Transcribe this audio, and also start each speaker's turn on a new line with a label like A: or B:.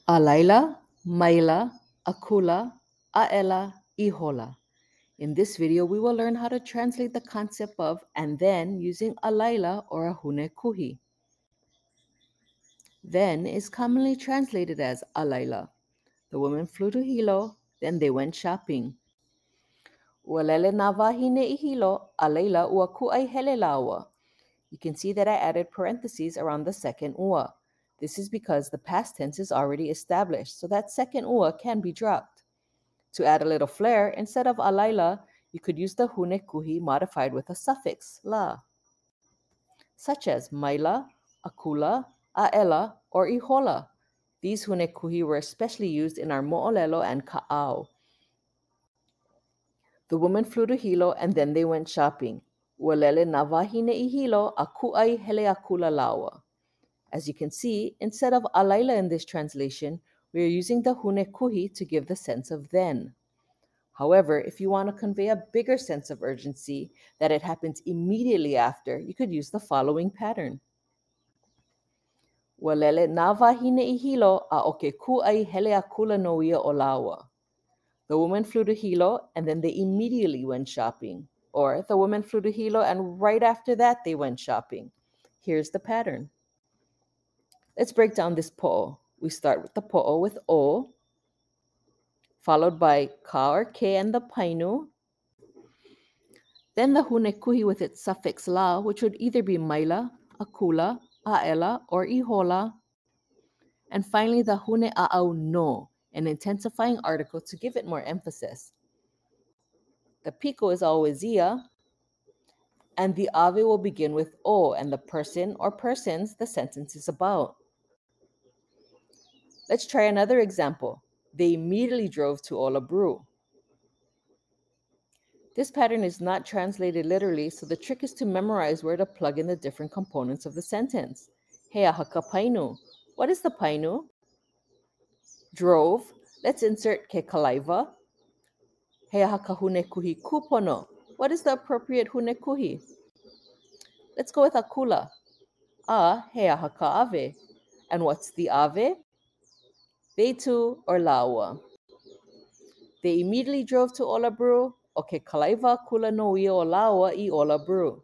A: Alaila, Maila, Akula, Aela, Ihola. In this video, we will learn how to translate the concept of and then using a Laila or a Hunekuhi. Then is commonly translated as a Laila. The women flew to Hilo, then they went shopping. Ualele na wahine I Hilo, a Laila ua ku'ai hele laua. You can see that I added parentheses around the second ua. This is because the past tense is already established, so that second ua can be dropped. To add a little flair, instead of alaila, you could use the hunekuhi modified with a suffix, la, such as maila, akula, aela, or ihola. These hunekuhi were especially used in our mo'olelo and ka'au. The woman flew to Hilo and then they went shopping. Ualele na wahine I Hilo, a ku'ai hele akula laua. As you can see, instead of alaila in this translation, we are using the hunekuhi to give the sense of then. However, if you want to convey a bigger sense of urgency, that it happens immediately after, you could use the following pattern. Walele na wahine I Hilo a o ke ku'ai hele akula no ia o laua. The woman flew to Hilo and then they immediately went shopping. Or the woman flew to Hilo and right after that they went shopping. Here's the pattern. Let's break down this po'o. We start with the po'o with o, followed by ka or ke and the painu, then the hunekuhi with its suffix la, which would either be maila, akula, aela, or ihola, and finally the hune a'au no, an intensifying article to give it more emphasis. The pico is always ia, and the ave will begin with o, and the person or persons the sentence is about. Let's try another example. They immediately drove to Olabru. This pattern is not translated literally, so the trick is to memorize where to plug in the different components of the sentence. Hea haka painu. What is the painu? Drove. Let's insert ke kalaiva. Hea haka hunekuhi kupono. What is the appropriate hunekuhi? Let's go with akula. A hea haka ave. And what's the ave? Veitu or laua. They immediately drove to Olabru. O ke kalaiva kula no ia o laua I Olabru.